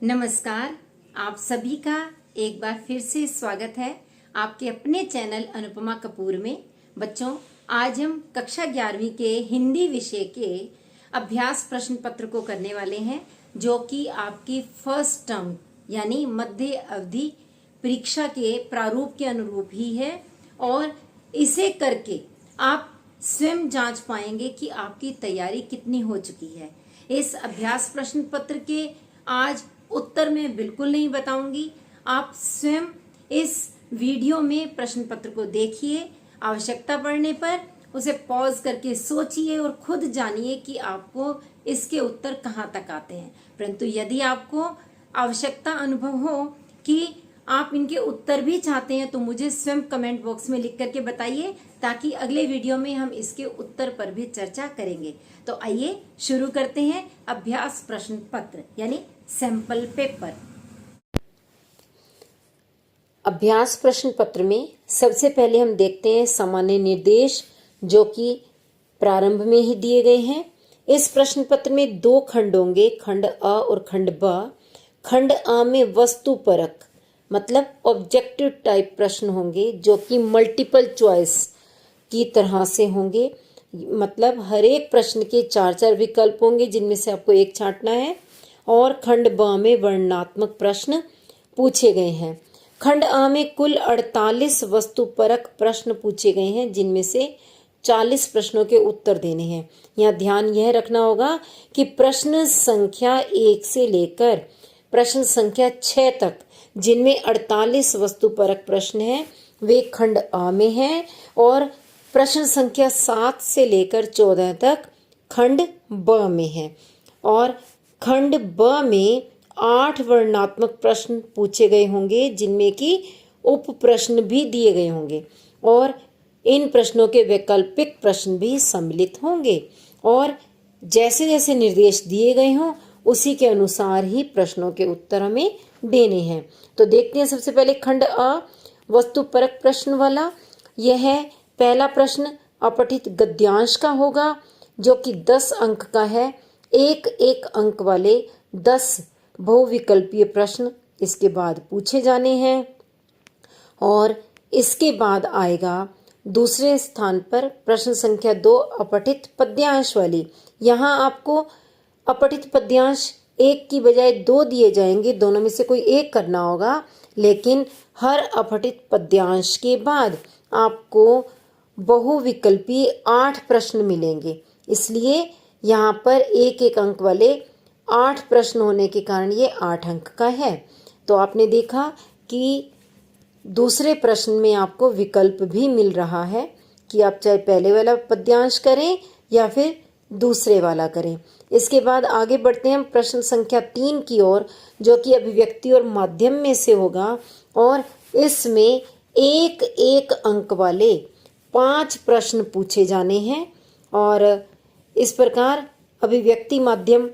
नमस्कार। आप सभी का एक बार फिर से स्वागत है आपके अपने चैनल अनुपमा कपूर में। बच्चों, आज हम कक्षा 11वीं के हिंदी विषय के अभ्यास प्रश्न पत्र को करने वाले हैं, जो कि आपकी फर्स्ट टर्म यानी मध्य अवधि परीक्षा के प्रारूप के अनुरूप ही है। और इसे करके आप स्वयं जांच पाएंगे कि आपकी तैयारी कितनी हो चुकी है। इस अभ्यास प्रश्न पत्र के आज उत्तर मैं बिल्कुल नहीं बताऊंगी। आप स्वयं इस वीडियो में प्रश्न पत्र को देखिए, आवश्यकता पड़ने पर उसे पॉज करके सोचिए और खुद जानिए कि आपको इसके उत्तर कहाँ तक आते हैं। परंतु यदि आपको आवश्यकता अनुभव हो कि आप इनके उत्तर भी चाहते हैं तो मुझे स्वयं कमेंट बॉक्स में लिख करके बताइए, ताकि अगले वीडियो में हम इसके उत्तर पर भी चर्चा करेंगे। तो आइए शुरू करते हैं अभ्यास प्रश्न पत्र यानी सैंपल पेपर। अभ्यास प्रश्न पत्र में सबसे पहले हम देखते हैं सामान्य निर्देश, जो कि प्रारंभ में ही दिए गए हैं। इस प्रश्न पत्र में दो खंड होंगे, खंड अ और खंड ब। खंड अ में वस्तुपरक मतलब ऑब्जेक्टिव टाइप प्रश्न होंगे, जो कि मल्टीपल चॉइस की तरह से होंगे। मतलब हर एक प्रश्न के 4-4 विकल्प होंगे, जिनमें से आपको एक छांटना है। और खंड ब में वर्णनात्मक प्रश्न पूछे गए हैं। खंड अ में कुल 48 वस्तुपरक प्रश्न पूछे गए हैं, जिनमें से 40 प्रश्नों के उत्तर देने हैं। यहाँ ध्यान यह रखना होगा कि प्रश्न संख्या 1 से लेकर प्रश्न संख्या 6 तक, जिनमें 48 वस्तुपरक प्रश्न हैं, वे खंड अ में हैं। और प्रश्न संख्या 7 से लेकर 14 तक खंड ब में है। और खंड ब में 8 वर्णनात्मक प्रश्न पूछे गए होंगे, जिनमें कि उप प्रश्न भी दिए गए होंगे। और इन प्रश्नों के वैकल्पिक प्रश्न भी सम्मिलित होंगे। और जैसे जैसे निर्देश दिए गए हों, उसी के अनुसार ही प्रश्नों के उत्तर हमें देने हैं। तो देखते हैं सबसे पहले खंड अ वस्तुपरक प्रश्न वाला। यह है पहला प्रश्न अपठित गद्यांश का होगा, जो कि 10 अंक का है। एक एक अंक वाले 10 बहुविकल्पीय प्रश्न इसके बाद पूछे जाने हैं। और इसके बाद आएगा दूसरे स्थान पर प्रश्न संख्या 2 अपठित पद्यांश वाली। यहाँ आपको अपठित पद्यांश एक की बजाय 2 दिए जाएंगे, दोनों में से कोई एक करना होगा। लेकिन हर अपठित पद्यांश के बाद आपको बहुविकल्पी 8 प्रश्न मिलेंगे। इसलिए यहाँ पर एक एक अंक वाले 8 प्रश्न होने के कारण ये 8 अंक का है। तो आपने देखा कि दूसरे प्रश्न में आपको विकल्प भी मिल रहा है कि आप चाहे पहले वाला पद्यांश करें या फिर दूसरे वाला करें। इसके बाद आगे बढ़ते हैं प्रश्न संख्या 3 की ओर, जो कि अभिव्यक्ति और माध्यम में से होगा। और इसमें एक एक अंक वाले 5 प्रश्न पूछे जाने हैं। और इस प्रकार अभिव्यक्ति माध्यम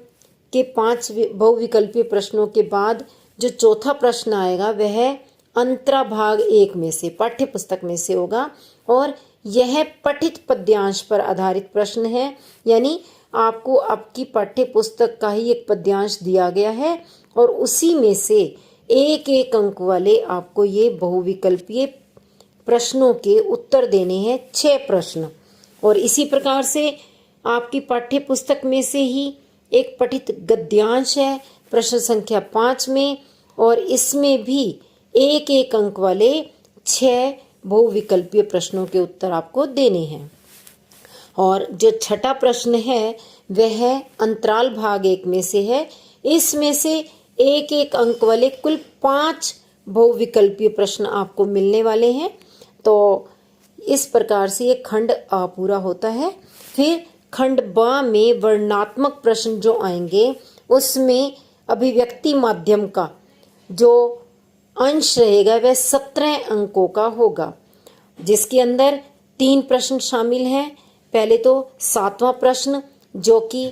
के 5 बहुविकल्पीय प्रश्नों के बाद जो चौथा प्रश्न आएगा, वह अंतरा भाग 1 में से पाठ्य पुस्तक में से होगा। और यह पठित पद्यांश पर आधारित प्रश्न है, यानी आपको आपकी पाठ्य पुस्तक का ही एक पद्यांश दिया गया है और उसी में से एक एक अंक वाले आपको ये बहुविकल्पीय प्रश्नों के उत्तर देने हैं, 6 प्रश्न। और इसी प्रकार से आपकी पाठ्य पुस्तक में से ही एक पठित गद्यांश है प्रश्न संख्या 5 में, और इसमें भी एक एक अंक वाले 6 बहुविकल्पीय प्रश्नों के उत्तर आपको देने हैं। और जो छठा प्रश्न है वह अंतराल भाग 1 में से है। इसमें से एक एक अंक वाले कुल 5 बहुविकल्पीय प्रश्न आपको मिलने वाले हैं। तो इस प्रकार से ये खंड अ पूरा होता है। फिर खंड ब में वर्णनात्मक प्रश्न जो आएंगे, उसमें अभिव्यक्ति माध्यम का जो अंश रहेगा वह 17 अंकों का होगा, जिसके अंदर 3 प्रश्न शामिल हैं। पहले तो 7वां प्रश्न, जो कि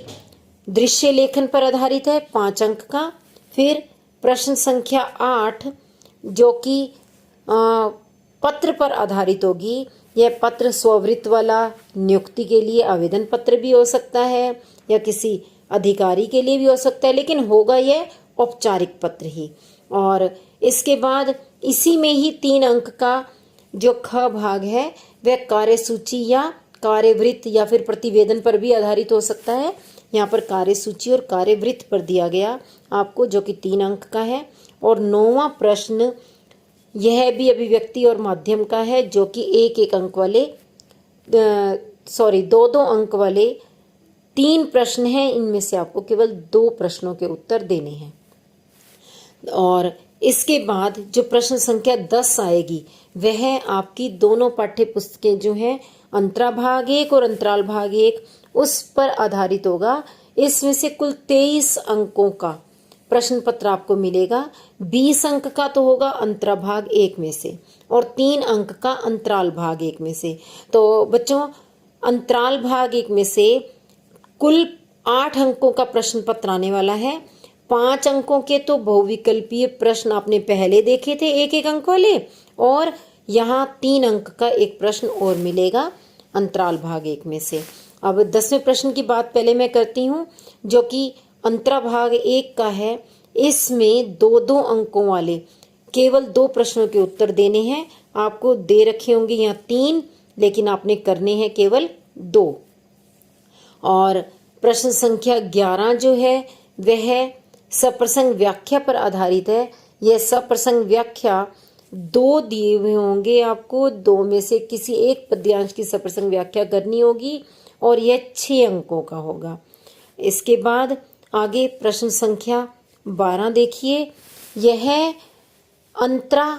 दृश्य लेखन पर आधारित है, 5 अंक का। फिर प्रश्न संख्या 8, जो कि पत्र पर आधारित होगी। यह पत्र स्ववृत्त वाला नियुक्ति के लिए आवेदन पत्र भी हो सकता है या किसी अधिकारी के लिए भी हो सकता है, लेकिन होगा यह औपचारिक पत्र ही। और इसके बाद इसी में ही 3 अंक का जो ख भाग है वह कार्यसूची या कार्यवृत्त या फिर प्रतिवेदन पर भी आधारित हो सकता है। यहाँ पर कार्यसूची और कार्यवृत्त पर दिया गया आपको, जो कि 3 अंक का है। और 9वां प्रश्न यह भी अभिव्यक्ति और माध्यम का है, जो कि 1-1 अंक वाले 2-2 अंक वाले 3 प्रश्न हैं। इनमें से आपको केवल 2 प्रश्नों के उत्तर देने हैं। और इसके बाद जो प्रश्न संख्या 10 आएगी वह आपकी दोनों पाठ्य पुस्तकें जो हैं अंतरा भाग 1 और अंतराल भाग 1 उस पर आधारित होगा। इसमें से कुल 23 अंकों का प्रश्न पत्र आपको मिलेगा। 20 अंक का तो होगा अंतरा भाग 1 में से और 3 अंक का अंतराल भाग 1 में से। तो बच्चों, अंतराल भाग 1 में से कुल 8 अंकों का प्रश्न पत्र आने वाला है। 5 अंकों के तो बहुविकल्पीय प्रश्न आपने पहले देखे थे 1-1 अंक वाले, और यहाँ 3 अंक का एक प्रश्न और मिलेगा अंतराल भाग 1 में से। अब 10वें प्रश्न की बात पहले मैं करती हूँ, जो कि अंतरा भाग 1 का है। इसमें 2-2 अंकों वाले केवल 2 प्रश्नों के उत्तर देने हैं। आपको दे रखे होंगे यहाँ 3, लेकिन आपने करने हैं केवल 2। और प्रश्न संख्या 11 जो है वह सप्रसंग व्याख्या पर आधारित है। यह सप्रसंग व्याख्या 2 दिए हुए होंगे आपको, 2 में से किसी एक पद्यांश की सप्रसंग व्याख्या करनी होगी और यह 6 अंकों का होगा। इसके बाद आगे प्रश्न संख्या 12 देखिए। यह अंतरा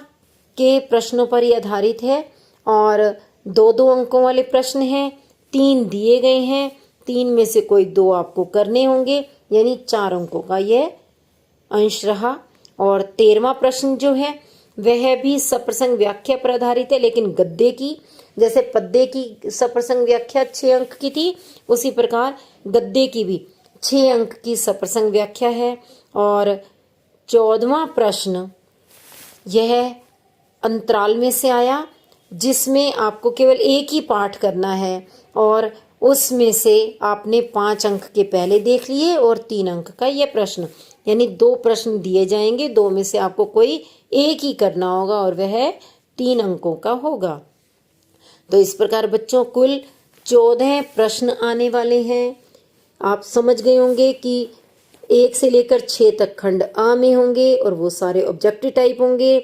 के प्रश्नों पर ही आधारित है और 2-2 अंकों वाले प्रश्न हैं। 3 दिए गए हैं, 3 में से कोई 2 आपको करने होंगे, यानी 4 अंकों का यह अंश रहा। और 13वां प्रश्न जो है वह भी सप्रसंग व्याख्या पर आधारित है, लेकिन गद्य की, जैसे पद्य की सप्रसंग व्याख्या 6 अंक की थी, उसी प्रकार गद्य की भी 6 अंक की सप्रसंग व्याख्या है। और 14वां प्रश्न यह अंतराल में से आया, जिसमें आपको केवल एक ही पाठ करना है और उसमें से आपने 5 अंक के पहले देख लिए और 3 अंक का यह प्रश्न, यानी 2 प्रश्न दिए जाएंगे, 2 में से आपको कोई एक ही करना होगा और वह 3 अंकों का होगा। तो इस प्रकार बच्चों कुल 14 प्रश्न आने वाले हैं। आप समझ गए होंगे कि 1 से लेकर 6 तक खंड आ में होंगे और वो सारे ऑब्जेक्टिव टाइप होंगे।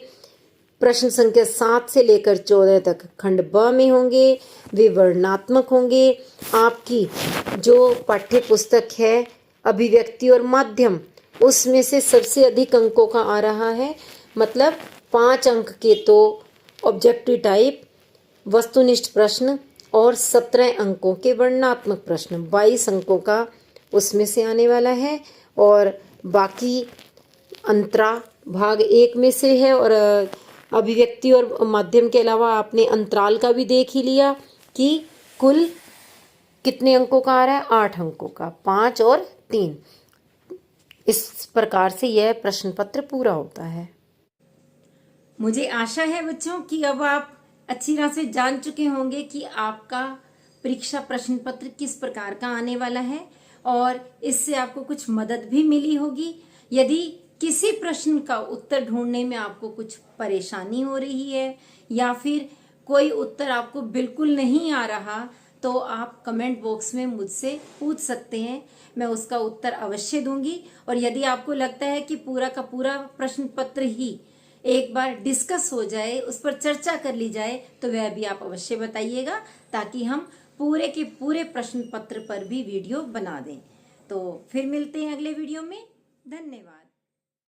प्रश्न संख्या 7 से लेकर 14 तक खंड ब में होंगे, वे वर्णनात्मक होंगे। आपकी जो पाठ्य पुस्तक है अभिव्यक्ति और माध्यम, उसमें से सबसे अधिक अंकों का आ रहा है, मतलब 5 अंक के तो ऑब्जेक्टिव टाइप वस्तुनिष्ठ प्रश्न और 17 अंकों के वर्णनात्मक प्रश्न, 22 अंकों का उसमें से आने वाला है। और बाकी अंतरा भाग 1 में से है और अभिव्यक्ति और माध्यम के अलावा आपने अंतराल का भी देख ही लिया कि कुल कितने अंकों का आ रहा है, 8 अंकों का, 5 और 3। इस प्रकार से यह प्रश्न पत्र पूरा होता है। मुझे आशा है बच्चों कि अब आप अच्छी तरह से जान चुके होंगे कि आपका परीक्षा प्रश्न पत्र किस प्रकार का आने वाला है और इससे आपको कुछ मदद भी मिली होगी। यदि किसी प्रश्न का उत्तर ढूंढने में आपको कुछ परेशानी हो रही है या फिर कोई उत्तर आपको बिल्कुल नहीं आ रहा, तो आप कमेंट बॉक्स में मुझसे पूछ सकते हैं, मैं उसका उत्तर अवश्य दूंगी। और यदि आपको लगता है कि पूरा का पूरा प्रश्न पत्र ही एक बार डिस्कस हो जाए, उस पर चर्चा कर ली जाए, तो वह भी आप अवश्य बताइएगा, ताकि हम पूरे के पूरे प्रश्न पत्र पर भी वीडियो बना दें। तो फिर मिलते हैं अगले वीडियो में। धन्यवाद।